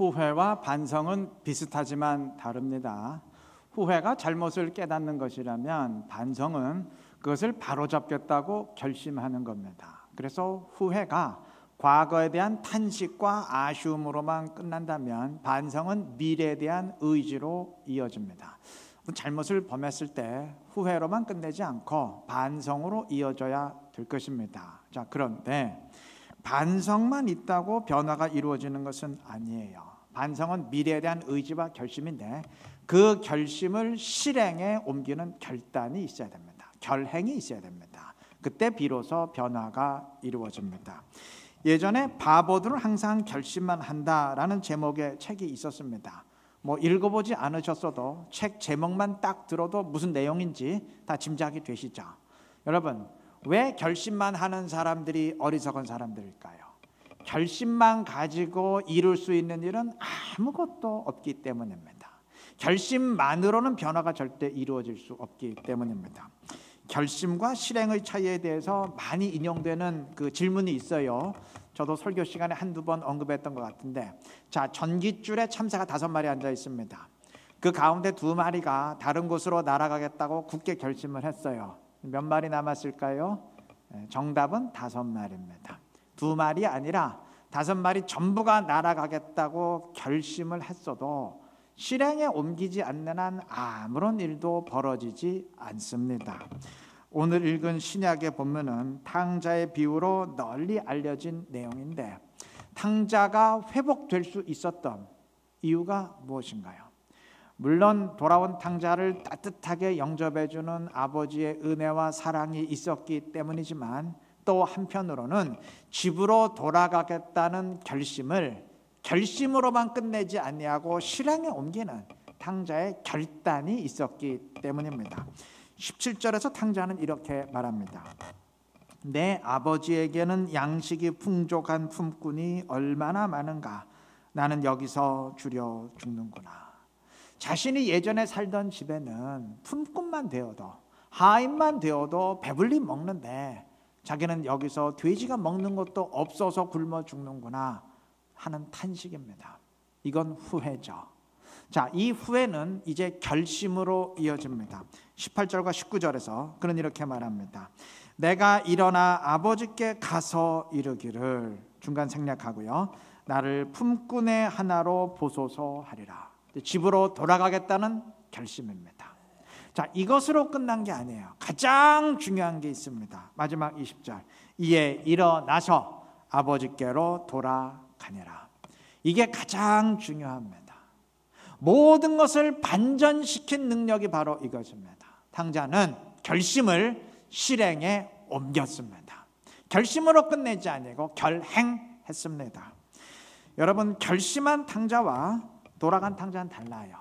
후회와 반성은 비슷하지만 다릅니다. 후회가 잘못을 깨닫는 것이라면 반성은 그것을 바로잡겠다고 결심하는 겁니다. 그래서 후회가 과거에 대한 탄식과 아쉬움으로만 끝난다면 반성은 미래에 대한 의지로 이어집니다. 잘못을 범했을 때 후회로만 끝내지 않고 반성으로 이어져야 될 것입니다. 자, 그런데 반성만 있다고 변화가 이루어지는 것은 아니에요. 반성은 미래에 대한 의지와 결심인데 그 결심을 실행에 옮기는 결단이 있어야 됩니다. 결행이 있어야 됩니다. 그때 비로소 변화가 이루어집니다. 예전에 바보들은 항상 결심만 한다라는 제목의 책이 있었습니다. 읽어보지 않으셨어도 책 제목만 딱 들어도 무슨 내용인지 다 짐작이 되시죠? 여러분, 왜 결심만 하는 사람들이 어리석은 사람들일까요? 결심만 가지고 이룰 수 있는 일은 아무것도 없기 때문입니다. 결심만으로는 변화가 절대 이루어질 수 없기 때문입니다. 결심과 실행의 차이에 대해서 많이 인용되는 그 질문이 있어요. 저도 설교 시간에 한두 번 언급했던 것 같은데, 자, 전깃줄에 참새가 5마리 앉아 있습니다. 그 가운데 2마리가 다른 곳으로 날아가겠다고 굳게 결심을 했어요. 몇 마리 남았을까요? 정답은 5마리입니다. 2마리 아니라 5마리 전부가 날아가겠다고 결심을 했어도 실행에 옮기지 않는 한 아무런 일도 벌어지지 않습니다. 오늘 읽은 신약의 본문은 탕자의 비유로 널리 알려진 내용인데, 탕자가 회복될 수 있었던 이유가 무엇인가요? 물론 돌아온 탕자를 따뜻하게 영접해주는 아버지의 은혜와 사랑이 있었기 때문이지만, 또 한편으로는 집으로 돌아가겠다는 결심을 결심으로만 끝내지 아니하고 실행에 옮기는 탕자의 결단이 있었기 때문입니다. 17절에서 탕자는 이렇게 말합니다. 내 아버지에게는 양식이 풍족한 품꾼이 얼마나 많은가. 나는 여기서 줄여 죽는구나. 자신이 예전에 살던 집에는 품꾼만 되어도, 하인만 되어도 배불리 먹는데 자기는 여기서 돼지가 먹는 것도 없어서 굶어 죽는구나 하는 탄식입니다. 이건 후회죠. 자, 이 후회는 이제 결심으로 이어집니다. 18절과 19절에서 그는 이렇게 말합니다. 내가 일어나 아버지께 가서 이르기를, 중간 생략하고요, 나를 품꾼의 하나로 보소서 하리라. 집으로 돌아가겠다는 결심입니다. 자, 이것으로 끝난 게 아니에요. 가장 중요한 게 있습니다. 마지막 20절. 이에 일어나서 아버지께로 돌아가니라. 이게 가장 중요합니다. 모든 것을 반전시킨 능력이 바로 이것입니다. 탕자는 결심을 실행에 옮겼습니다. 결심으로 끝내지 아니고 결행했습니다. 여러분, 결심한 탕자와 돌아간 탕자는 달라요.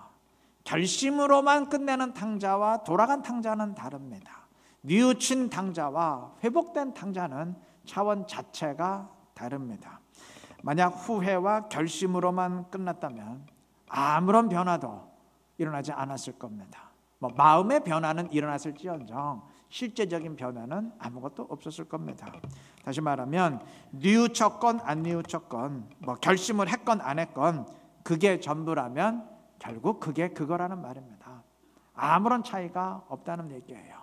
결심으로만 끝내는 탕자와 돌아간 탕자는 다릅니다. 뉘우친 탕자와 회복된 탕자는 차원 자체가 다릅니다. 만약 후회와 결심으로만 끝났다면 아무런 변화도 일어나지 않았을 겁니다. 마음의 변화는 일어났을지언정 실제적인 변화는 아무것도 없었을 겁니다. 다시 말하면 뉘우쳤건 안 뉘우쳤건, 결심을 했건 안 했건 그게 전부라면 결국 그게 그거라는 말입니다. 아무런 차이가 없다는 얘기예요.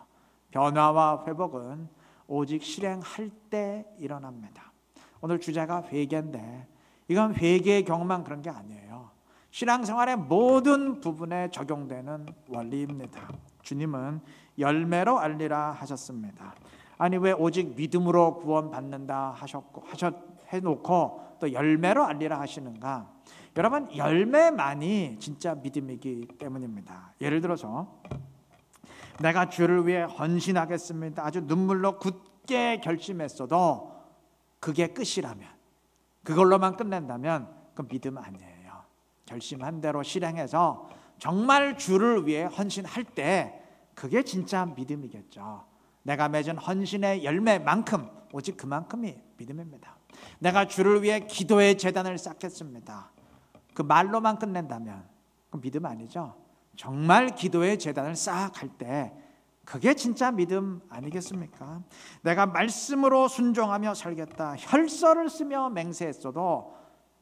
변화와 회복은 오직 실행할 때 일어납니다. 오늘 주제가 회개인데 이건 회개의 경우만 그런 게 아니에요. 신앙생활의 모든 부분에 적용되는 원리입니다. 주님은 열매로 알리라 하셨습니다. 아니, 왜 오직 믿음으로 구원받는다 해놓고 또 열매로 알리라 하시는가? 여러분, 열매만이 진짜 믿음이기 때문입니다. 예를 들어서 내가 주를 위해 헌신하겠습니다. 아주 눈물로 굳게 결심했어도 그게 끝이라면, 그걸로만 끝낸다면 그건 믿음 아니에요. 결심한 대로 실행해서 정말 주를 위해 헌신할 때 그게 진짜 믿음이겠죠. 내가 맺은 헌신의 열매만큼, 오직 그만큼이 믿음입니다. 내가 주를 위해 기도의 제단을 쌓겠습니다. 그 말로만 끝낸다면 그건 믿음 아니죠. 정말 기도의 제단을 싹 할 때 그게 진짜 믿음 아니겠습니까? 내가 말씀으로 순종하며 살겠다, 혈서를 쓰며 맹세했어도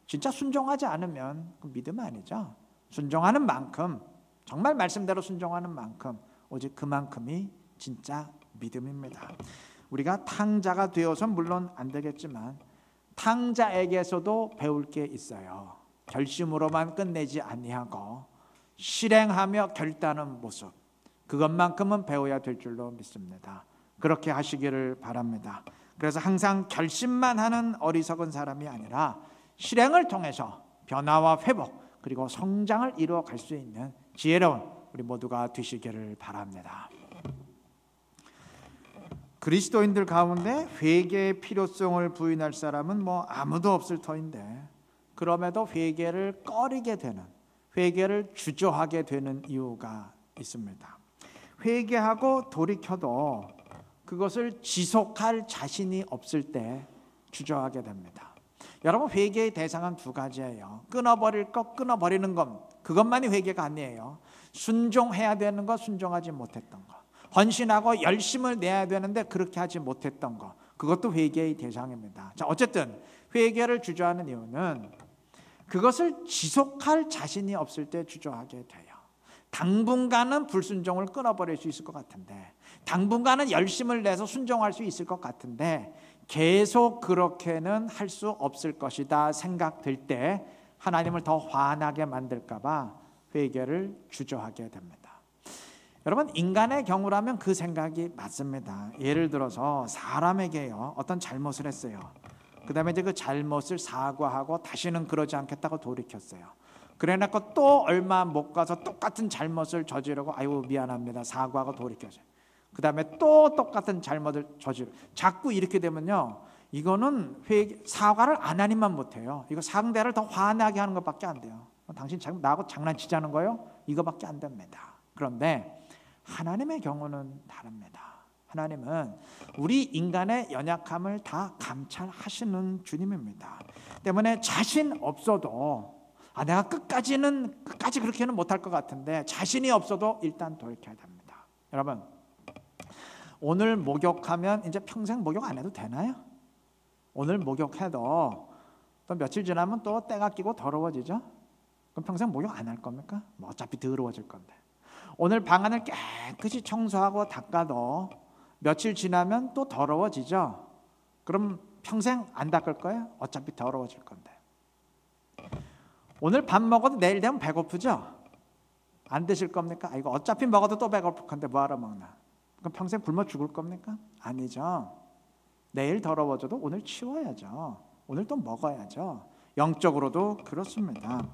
진짜 순종하지 않으면 그 믿음 아니죠. 순종하는 만큼, 정말 말씀대로 순종하는 만큼, 오직 그만큼이 진짜 믿음입니다. 우리가 탕자가 되어서 물론 안 되겠지만 탕자에게서도 배울 게 있어요. 결심으로만 끝내지 아니하고 실행하며 결단하는 모습, 그것만큼은 배워야 될 줄로 믿습니다. 그렇게 하시기를 바랍니다. 그래서 항상 결심만 하는 어리석은 사람이 아니라 실행을 통해서 변화와 회복 그리고 성장을 이루어 갈 수 있는 지혜로운 우리 모두가 되시기를 바랍니다. 그리스도인들 가운데 회개의 필요성을 부인할 사람은 아무도 없을 터인데, 그럼에도 회개를 꺼리게 되는, 회개를 주저하게 되는 이유가 있습니다. 회개하고 돌이켜도 그것을 지속할 자신이 없을 때 주저하게 됩니다. 여러분, 회개의 대상은 두 가지예요. 끊어버릴 것, 끊어버리는 것, 그것만이 회개가 아니에요. 순종해야 되는 것, 순종하지 못했던 것, 헌신하고 열심을 내야 되는데 그렇게 하지 못했던 것, 그것도 회개의 대상입니다. 자, 어쨌든 회개를 주저하는 이유는 그것을 지속할 자신이 없을 때 주저하게 돼요. 당분간은 불순종을 끊어버릴 수 있을 것 같은데, 당분간은 열심을 내서 순종할 수 있을 것 같은데 계속 그렇게는 할 수 없을 것이다 생각될 때 하나님을 더 화나게 만들까 봐 회개를 주저하게 됩니다. 여러분, 인간의 경우라면 그 생각이 맞습니다. 예를 들어서 사람에게요, 어떤 잘못을 했어요. 그 다음에 이제 그 잘못을 사과하고 다시는 그러지 않겠다고 돌이켰어요. 그래놓고 또 얼마 못 가서 똑같은 잘못을 저지르고 아이고 미안합니다 사과하고 돌이켜져요. 그 다음에 또 똑같은 잘못을 저지르고, 자꾸 이렇게 되면요, 이거는 사과를 안 하니만 못해요. 이거 상대를 더 화나게 하는 것밖에 안 돼요. 당신 나하고 장난치자는 거요? 이거밖에 안 됩니다. 그런데 하나님의 경우는 다릅니다. 하나님은 우리 인간의 연약함을 다 감찰하시는 주님입니다. 때문에 자신 없어도 내가 끝까지 그렇게는 못할 것 같은데 자신이 없어도 일단 돌이켜야 됩니다. 여러분, 오늘 목욕하면 이제 평생 목욕 안 해도 되나요? 오늘 목욕해도 또 며칠 지나면 또 때가 끼고 더러워지죠? 그럼 평생 목욕 안 할 겁니까? 어차피 더러워질 건데. 오늘 방안을 깨끗이 청소하고 닦아도 며칠 지나면 또 더러워지죠? 그럼 평생 안 닦을 거예요? 어차피 더러워질 건데. 오늘 밥 먹어도 내일 되면 배고프죠? 안 드실 겁니까? 이거 어차피 먹어도 또 배고플 건데 뭐하러 먹나? 그럼 평생 굶어 죽을 겁니까? 아니죠. 내일 더러워져도 오늘 치워야죠. 오늘 또 먹어야죠. 영적으로도 그렇습니다.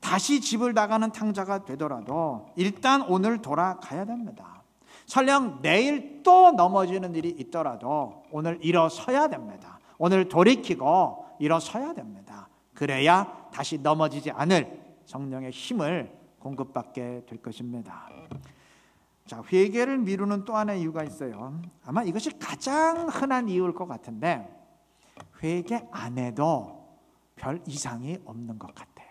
다시 집을 나가는 탕자가 되더라도 일단 오늘 돌아가야 됩니다. 설령 내일 또 넘어지는 일이 있더라도 오늘 일어서야 됩니다. 오늘 돌이키고 일어서야 됩니다. 그래야 다시 넘어지지 않을 성령의 힘을 공급받게 될 것입니다. 자, 회개를 미루는 또 하나의 이유가 있어요. 아마 이것이 가장 흔한 이유일 것 같은데, 회개 안 해도 별 이상이 없는 것 같아요.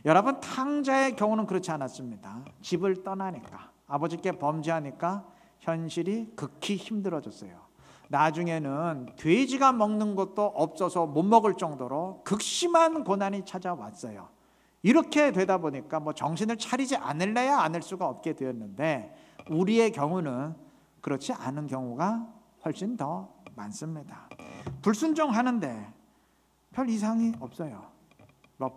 여러분, 탕자의 경우는 그렇지 않았습니다. 집을 떠나니까, 아버지께 범죄하니까 현실이 극히 힘들어졌어요. 나중에는 돼지가 먹는 것도 없어서 못 먹을 정도로 극심한 고난이 찾아왔어요. 이렇게 되다 보니까 정신을 차리지 않을래야 않을 수가 없게 되었는데, 우리의 경우는 그렇지 않은 경우가 훨씬 더 많습니다. 불순종하는데 별 이상이 없어요.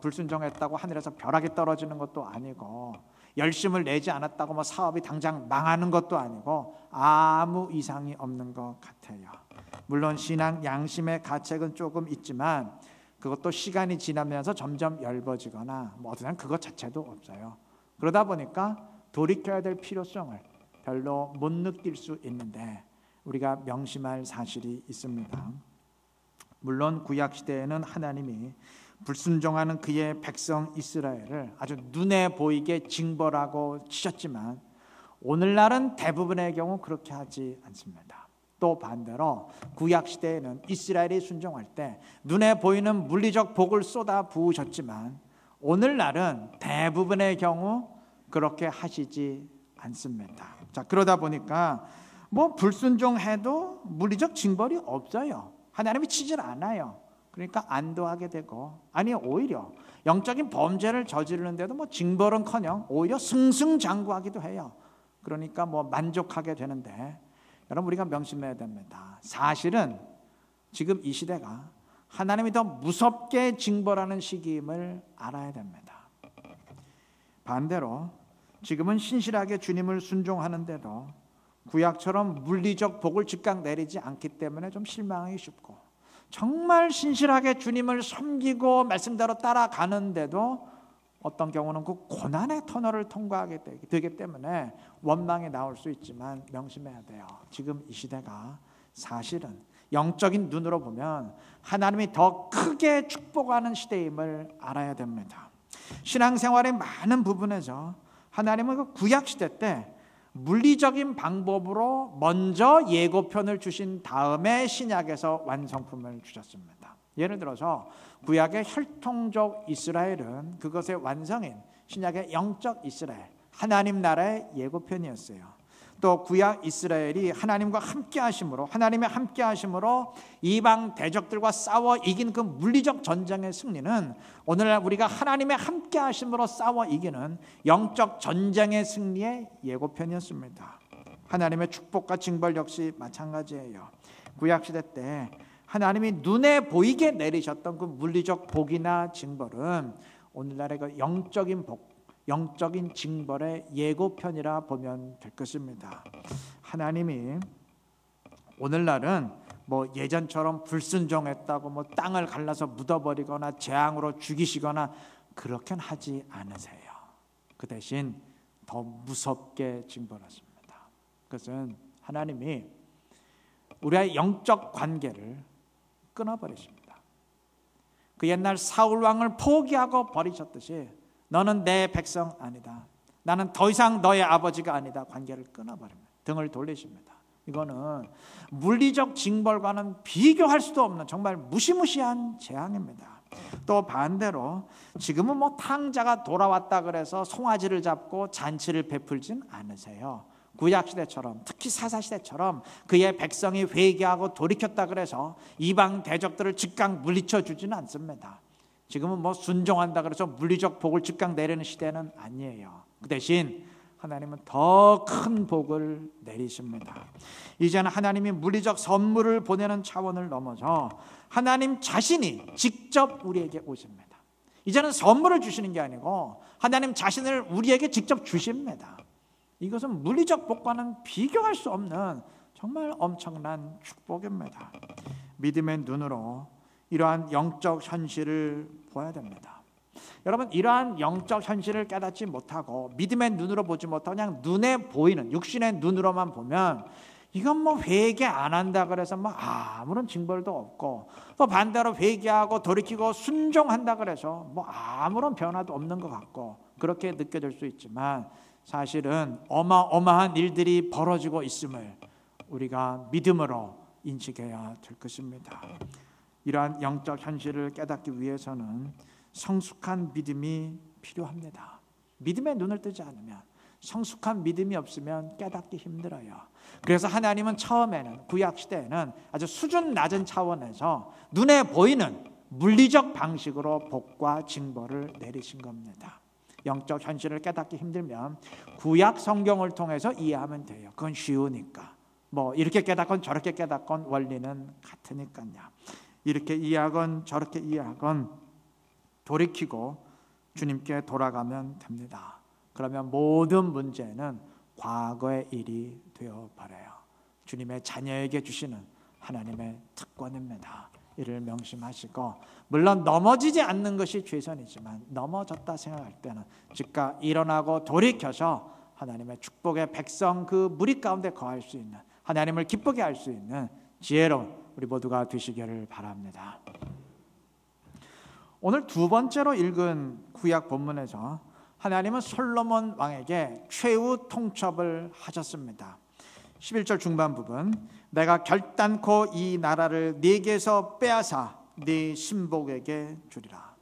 불순종했다고 하늘에서 벼락이 떨어지는 것도 아니고, 열심을 내지 않았다고 사업이 당장 망하는 것도 아니고, 아무 이상이 없는 것 같아요. 물론 신앙 양심의 가책은 조금 있지만 그것도 시간이 지나면서 점점 엷어지거나 어떤 그것 자체도 없어요. 그러다 보니까 돌이켜야 될 필요성을 별로 못 느낄 수 있는데, 우리가 명심할 사실이 있습니다. 물론 구약시대에는 하나님이 불순종하는 그의 백성 이스라엘을 아주 눈에 보이게 징벌하고 치셨지만 오늘날은 대부분의 경우 그렇게 하지 않습니다. 또 반대로 구약시대에는 이스라엘이 순종할 때 눈에 보이는 물리적 복을 쏟아 부으셨지만 오늘날은 대부분의 경우 그렇게 하시지 않습니다. 자, 그러다 보니까 불순종해도 물리적 징벌이 없어요. 하나님이 치질 않아요. 그러니까 안도하게 되고, 아니 오히려 영적인 범죄를 저지르는데도 뭐 징벌은커녕 오히려 승승장구하기도 해요. 그러니까 뭐 만족하게 되는데, 여러분 우리가 명심해야 됩니다. 사실은 지금 이 시대가 하나님이 더 무섭게 징벌하는 시기임을 알아야 됩니다. 반대로 지금은 신실하게 주님을 순종하는데도 구약처럼 물리적 복을 즉각 내리지 않기 때문에 좀 실망하기 쉽고, 정말 신실하게 주님을 섬기고 말씀대로 따라가는데도 어떤 경우는 그 고난의 터널을 통과하게 되기 때문에 원망이 나올 수 있지만 명심해야 돼요. 지금 이 시대가 사실은 영적인 눈으로 보면 하나님이 더 크게 축복하는 시대임을 알아야 됩니다. 신앙생활의 많은 부분에서 하나님은 그 구약시대 때 물리적인 방법으로 먼저 예고편을 주신 다음에 신약에서 완성품을 주셨습니다. 예를 들어서 구약의 혈통적 이스라엘은 그것의 완성인 신약의 영적 이스라엘, 하나님 나라의 예고편이었어요. 또 구약 이스라엘이 하나님과 함께 하심으로, 하나님의 함께 하심으로 이방 대적들과 싸워 이긴 그 물리적 전쟁의 승리는 오늘날 우리가 하나님의 함께 하심으로 싸워 이기는 영적 전쟁의 승리의 예고편이었습니다. 하나님의 축복과 징벌 역시 마찬가지예요. 구약 시대 때 하나님이 눈에 보이게 내리셨던 그 물리적 복이나 징벌은 오늘날의 그 영적인 복, 영적인 징벌의 예고편이라 보면 될 것입니다. 하나님이 오늘날은 뭐 예전처럼 불순종했다고 뭐 땅을 갈라서 묻어버리거나 재앙으로 죽이시거나 그렇게는 하지 않으세요. 그 대신 더 무섭게 징벌하십니다. 그것은 하나님이 우리의 영적 관계를 끊어버리십니다. 그 옛날 사울 왕을 포기하고 버리셨듯이 너는 내 백성 아니다, 나는 더 이상 너의 아버지가 아니다, 관계를 끊어버립니다. 등을 돌리십니다. 이거는 물리적 징벌과는 비교할 수도 없는 정말 무시무시한 재앙입니다. 또 반대로 지금은 뭐 탕자가 돌아왔다 그래서 송아지를 잡고 잔치를 베풀진 않으세요. 구약시대처럼, 특히 사사시대처럼 그의 백성이 회개하고 돌이켰다 그래서 이방 대적들을 즉각 물리쳐 주지는 않습니다. 지금은 뭐 순종한다 그래서 물리적 복을 즉각 내리는 시대는 아니에요. 그 대신 하나님은 더 큰 복을 내리십니다. 이제는 하나님이 물리적 선물을 보내는 차원을 넘어서 하나님 자신이 직접 우리에게 오십니다. 이제는 선물을 주시는 게 아니고 하나님 자신을 우리에게 직접 주십니다. 이것은 물리적 복과는 비교할 수 없는 정말 엄청난 축복입니다. 믿음의 눈으로 이러한 영적 현실을 보아야 됩니다. 여러분, 이러한 영적 현실을 깨닫지 못하고 믿음의 눈으로 보지 못하고 그냥 눈에 보이는 육신의 눈으로만 보면 이건 뭐 회개 안 한다 그래서 뭐 아무런 징벌도 없고, 또 반대로 회개하고 돌이키고 순종한다 그래서 뭐 아무런 변화도 없는 것 같고 그렇게 느껴질 수 있지만 사실은 어마어마한 일들이 벌어지고 있음을 우리가 믿음으로 인식해야 될 것입니다. 이러한 영적 현실을 깨닫기 위해서는 성숙한 믿음이 필요합니다. 믿음의 눈을 뜨지 않으면, 성숙한 믿음이 없으면 깨닫기 힘들어요. 그래서 하나님은 처음에는 구약시대에는 아주 수준 낮은 차원에서 눈에 보이는 물리적 방식으로 복과 징벌을 내리신 겁니다. 영적 현실을 깨닫기 힘들면 구약 성경을 통해서 이해하면 돼요. 그건 쉬우니까. 뭐 이렇게 깨닫건 저렇게 깨닫건 원리는 같으니까요. 이렇게 이해하건 저렇게 이해하건 돌이키고 주님께 돌아가면 됩니다. 그러면 모든 문제는 과거의 일이 되어버려요. 주님의 자녀에게 주시는 하나님의 특권입니다. 이를 명심하시고, 물론 넘어지지 않는 것이 최선이지만 넘어졌다 생각할 때는 즉각 일어나고 돌이켜서 하나님의 축복의 백성 그 무리 가운데 거할 수 있는, 하나님을 기쁘게 할 수 있는 지혜로운 우리 모두가 되시기를 바랍니다. 오늘 두 번째로 읽은 구약 본문에서 하나님은 솔로몬 왕에게 최후 통첩을 하셨습니다. 11절 중반 부분, 내가 결단코 이 나라를 네게서 빼앗아 네 신복에게 주리라.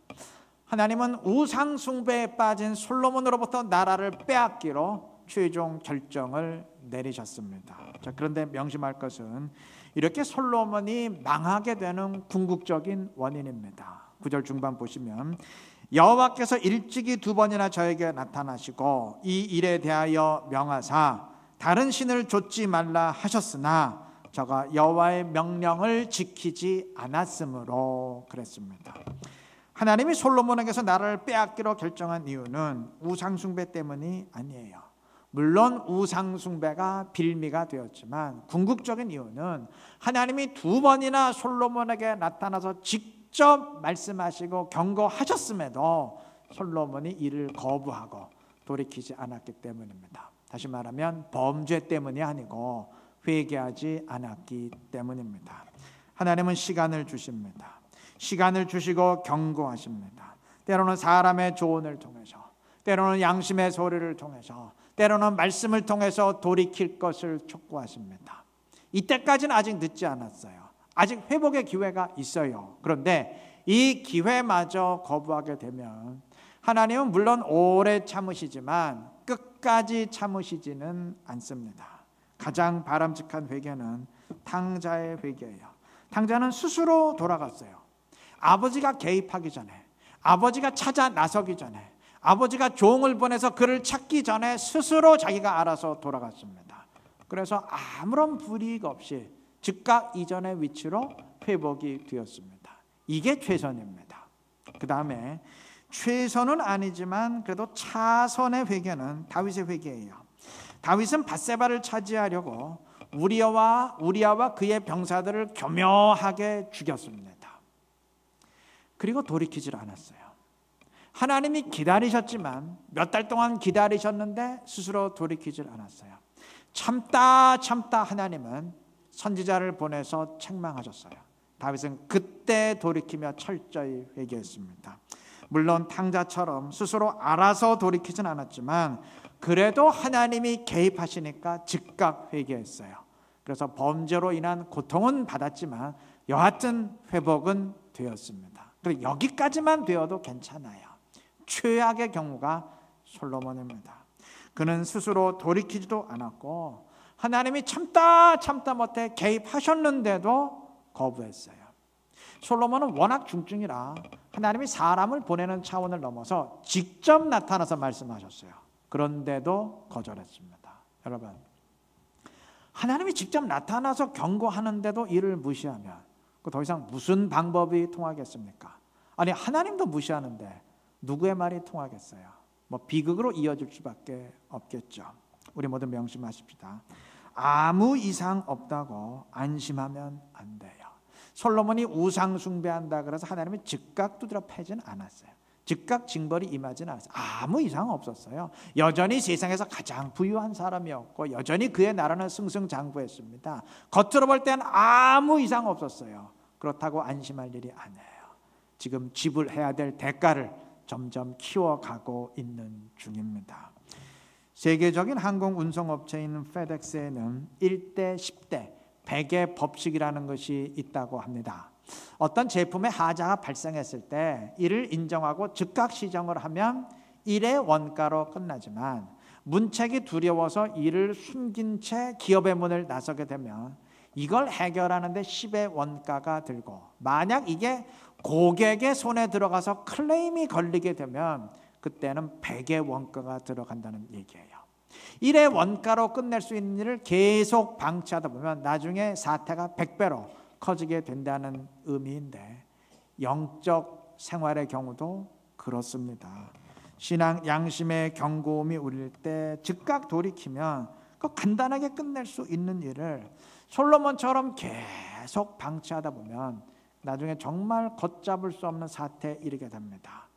하나님은 우상 숭배에 빠진 솔로몬으로부터 나라를 빼앗기로 최종 결정을 내리셨습니다. 자, 그런데 명심할 것은 이렇게 솔로몬이 망하게 되는 궁극적인 원인입니다. 9절 중반 보시면 여호와께서 일찍이 2번이나 저에게 나타나시고 이 일에 대하여 명하사 다른 신을 좇지 말라 하셨으나 저가 여호와의 명령을 지키지 않았으므로 그랬습니다. 하나님이 솔로몬에게서 나라를 빼앗기로 결정한 이유는 우상숭배 때문이 아니에요. 물론 우상숭배가 빌미가 되었지만 궁극적인 이유는 하나님이 2번이나 솔로몬에게 나타나서 직접 말씀하시고 경고하셨음에도 솔로몬이 이를 거부하고 돌이키지 않았기 때문입니다. 다시 말하면 범죄 때문이 아니고 회개하지 않았기 때문입니다. 하나님은 시간을 주십니다. 시간을 주시고 경고하십니다. 때로는 사람의 조언을 통해서, 때로는 양심의 소리를 통해서, 때로는 말씀을 통해서 돌이킬 것을 촉구하십니다. 이때까지는 아직 늦지 않았어요. 아직 회복의 기회가 있어요. 그런데 이 기회마저 거부하게 되면 하나님은 물론 오래 참으시지만 끝까지 참으시지는 않습니다. 가장 바람직한 회개는 탕자의 회개예요. 탕자는 스스로 돌아갔어요. 아버지가 개입하기 전에, 아버지가 찾아 나서기 전에, 아버지가 종을 보내서 그를 찾기 전에 스스로 자기가 알아서 돌아갔습니다. 그래서 아무런 불이익 없이 즉각 이전의 위치로 회복이 되었습니다. 이게 최선입니다. 그 다음에 최선은 아니지만 그래도 차선의 회개는 다윗의 회개예요. 다윗은 밧세바를 차지하려고 우리아와 그의 병사들을 교묘하게 죽였습니다. 그리고 돌이키질 않았어요. 하나님이 기다리셨지만 몇 달 동안 기다리셨는데 스스로 돌이키질 않았어요. 참다 하나님은 선지자를 보내서 책망하셨어요. 다윗은 그때 돌이키며 철저히 회개했습니다. 물론 탕자처럼 스스로 알아서 돌이키진 않았지만 그래도 하나님이 개입하시니까 즉각 회개했어요. 그래서 범죄로 인한 고통은 받았지만 여하튼 회복은 되었습니다. 그리고 여기까지만 되어도 괜찮아요. 최악의 경우가 솔로몬입니다. 그는 스스로 돌이키지도 않았고 하나님이 참다 못해 개입하셨는데도 거부했어요. 솔로몬은 워낙 중증이라 하나님이 사람을 보내는 차원을 넘어서 직접 나타나서 말씀하셨어요. 그런데도 거절했습니다. 여러분, 하나님이 직접 나타나서 경고하는데도 이를 무시하면 더 이상 무슨 방법이 통하겠습니까? 아니, 하나님도 무시하는데 누구의 말이 통하겠어요? 비극으로 이어질 수밖에 없겠죠. 우리 모두 명심하십시다. 아무 이상 없다고 안심하면 안 돼요. 솔로몬이 우상 숭배한다 그래서 하나님이 즉각 두드려 패진 않았어요. 즉각 징벌이 임하진 않았어요. 아무 이상 없었어요. 여전히 세상에서 가장 부유한 사람이었고 여전히 그의 나라는 승승장구했습니다. 겉으로 볼 때는 아무 이상 없었어요. 그렇다고 안심할 일이 아니에요. 지금 지불해야 될 대가를 점점 키워가고 있는 중입니다. 세계적인 항공 운송업체인 페덱스에는 1대 10대 100의 법칙이라는 것이 있다고 합니다. 어떤 제품의 하자가 발생했을 때 이를 인정하고 즉각 시정을 하면 1의 원가로 끝나지만 문책이 두려워서 이를 숨긴 채 기업의 문을 나서게 되면 이걸 해결하는데 10의 원가가 들고 만약 이게 고객의 손에 들어가서 클레임이 걸리게 되면 그때는 100의 원가가 들어간다는 얘기예요. 1의 원가로 끝낼 수 있는 일을 계속 방치하다 보면 나중에 사태가 100배로 커지게 된다는 의미인데 영적 생활의 경우도 그렇습니다. 신앙 양심의 경고음이 울릴 때 즉각 돌이키면 그 간단하게 끝낼 수 있는 일을 솔로몬처럼 계속 방치하다 보면 나중에 정말 걷잡을 수 없는 사태에 이르게 됩니다.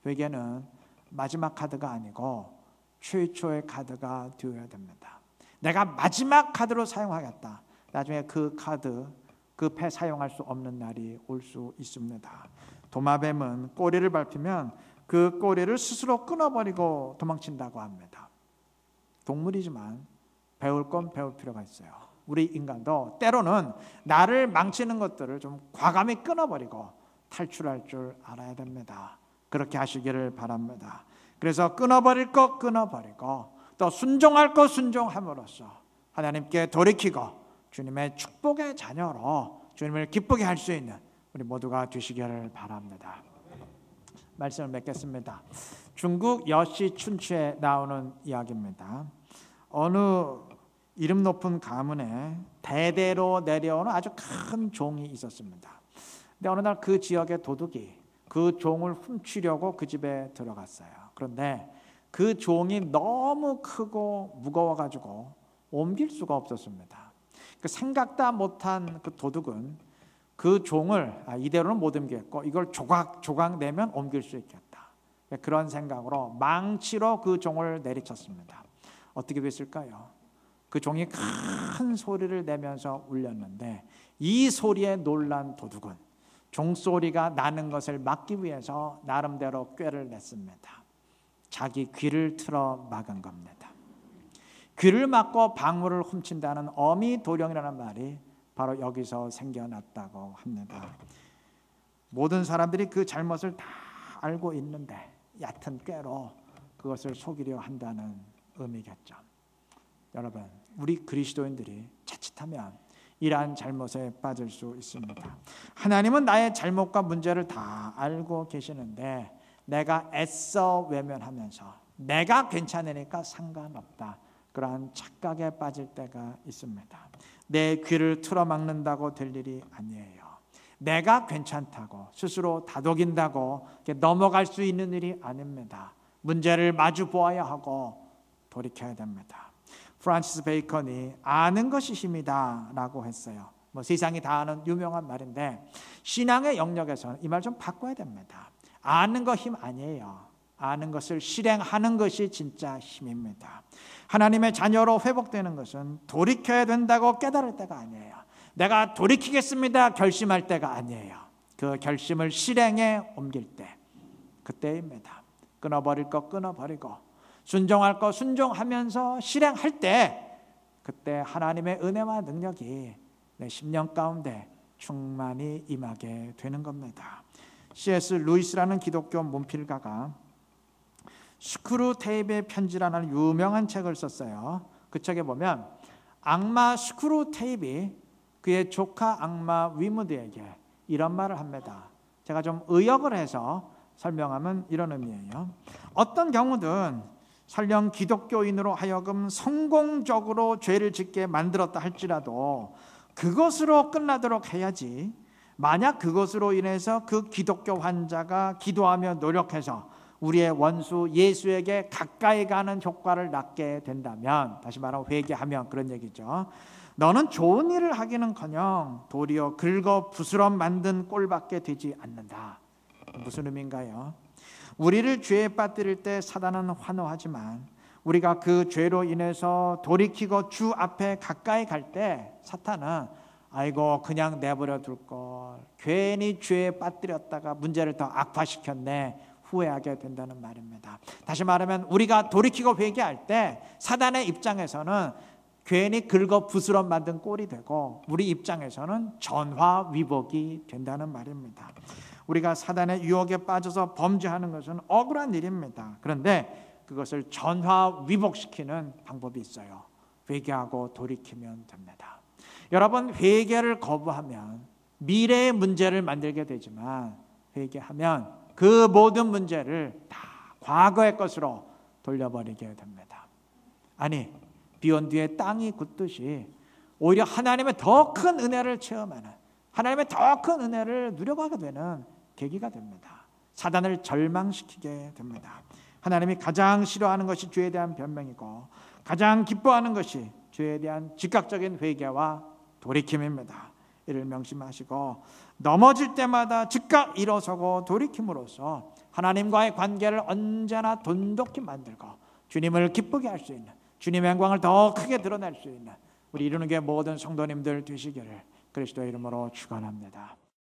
회개는 마지막 카드가 아니고 최초의 카드가 되어야 됩니다. 내가 마지막 카드로 사용하겠다. 나중에 그 카드, 그 패 사용할 수 없는 날이 올 수 있습니다. 도마뱀은 꼬리를 밟히면 그 꼬리를 스스로 끊어버리고 도망친다고 합니다. 동물이지만 배울 건 배울 필요가 있어요. 우리 인간도 때로는 나를 망치는 것들을 좀 과감히 끊어버리고 탈출할 줄 알아야 됩니다. 그렇게 하시기를 바랍니다. 그래서 끊어버릴 거 끊어버리고 또 순종할 거 순종함으로써 하나님께 돌이키고 주님의 축복의 자녀로 주님을 기쁘게 할 수 있는 우리 모두가 되시기를 바랍니다. 말씀을 맺겠습니다. 중국 여시 춘추에 나오는 이야기입니다. 어느 이름 높은 가문에 대대로 내려오는 아주 큰 종이 있었습니다. 근데 어느 날 그 지역의 도둑이 그 종을 훔치려고 그 집에 들어갔어요. 그런데 그 종이 너무 크고 무거워가지고 옮길 수가 없었습니다. 그 생각다 못한 그 도둑은 그 종을 이대로는 못 옮기겠고 이걸 조각 내면 옮길 수 있겠다. 그런 생각으로 망치로 그 종을 내리쳤습니다. 어떻게 됐을까요? 그 종이 큰 소리를 내면서 울렸는데 이 소리에 놀란 도둑은 종소리가 나는 것을 막기 위해서 나름대로 꾀를 냈습니다. 자기 귀를 틀어 막은 겁니다. 귀를 막고 방울을 훔친다는 어미도령이라는 말이 바로 여기서 생겨났다고 합니다. 모든 사람들이 그 잘못을 다 알고 있는데 얕은 꾀로 그것을 속이려 한다는 의미겠죠. 여러분, 우리 그리스도인들이 자칫하면 이러한 잘못에 빠질 수 있습니다. 하나님은 나의 잘못과 문제를 다 알고 계시는데 내가 애써 외면하면서 내가 괜찮으니까 상관없다, 그러한 착각에 빠질 때가 있습니다. 내 귀를 틀어막는다고 될 일이 아니에요. 내가 괜찮다고 스스로 다독인다고 넘어갈 수 있는 일이 아닙니다. 문제를 마주 보아야 하고 돌이켜야 됩니다. 프란시스 베이컨이 아는 것이 힘이다 라고 했어요. 세상이 다 아는 유명한 말인데 신앙의 영역에서는 이 말 좀 바꿔야 됩니다. 아는 거 힘 아니에요. 아는 것을 실행하는 것이 진짜 힘입니다. 하나님의 자녀로 회복되는 것은 돌이켜야 된다고 깨달을 때가 아니에요. 내가 돌이키겠습니다 결심할 때가 아니에요. 그 결심을 실행에 옮길 때, 그때입니다. 끊어버릴 거 끊어버리고 순종할 거 순종하면서 실행할 때, 그때 하나님의 은혜와 능력이 내 심령 가운데 충만히 임하게 되는 겁니다. C.S. 루이스라는 기독교 문필가가 스크루테이프의 편지라는 유명한 책을 썼어요. 그 책에 보면 악마 스크루테이프이 그의 조카 악마 위무드에게 이런 말을 합니다. 제가 좀 의역을 해서 설명하면 이런 의미예요. 어떤 경우든 설령 기독교인으로 하여금 성공적으로 죄를 짓게 만들었다 할지라도 그것으로 끝나도록 해야지, 만약 그것으로 인해서 그 기독교 환자가 기도하며 노력해서 우리의 원수 예수에게 가까이 가는 효과를 낳게 된다면, 다시 말하면 회개하면 그런 얘기죠. 너는 좋은 일을 하기는커녕 도리어 긁어 부스럼 만든 꼴밖에 되지 않는다. 무슨 의미인가요? 우리를 죄에 빠뜨릴 때 사단은 환호하지만 우리가 그 죄로 인해서 돌이키고 주 앞에 가까이 갈 때 사탄은 아이고 그냥 내버려 둘 걸, 괜히 죄에 빠뜨렸다가 문제를 더 악화시켰네, 후회하게 된다는 말입니다. 다시 말하면 우리가 돌이키고 회개할 때 사단의 입장에서는 괜히 긁어 부스럼 만든 꼴이 되고 우리 입장에서는 전화위복이 된다는 말입니다. 우리가 사단의 유혹에 빠져서 범죄하는 것은 억울한 일입니다. 그런데 그것을 전화위복시키는 방법이 있어요. 회개하고 돌이키면 됩니다. 여러분, 회개를 거부하면 미래의 문제를 만들게 되지만 회개하면 그 모든 문제를 다 과거의 것으로 돌려버리게 됩니다. 아니, 비온 뒤에 땅이 굳듯이 오히려 하나님의 더 큰 은혜를 체험하는, 하나님의 더 큰 은혜를 누려가게 되는 계기가 됩니다. 사단을 절망시키게 됩니다. 하나님이 가장 싫어하는 것이 죄에 대한 변명이고 가장 기뻐하는 것이 죄에 대한 즉각적인 회개와 돌이킴입니다. 이를 명심하시고 넘어질 때마다 즉각 일어서고 돌이킴으로써 하나님과의 관계를 언제나 돈독히 만들고 주님을 기쁘게 할 수 있는, 주님의 영광을 더 크게 드러낼 수 있는 우리 이루는 게 모든 성도님들 되시기를 그리스도의 이름으로 축원합니다.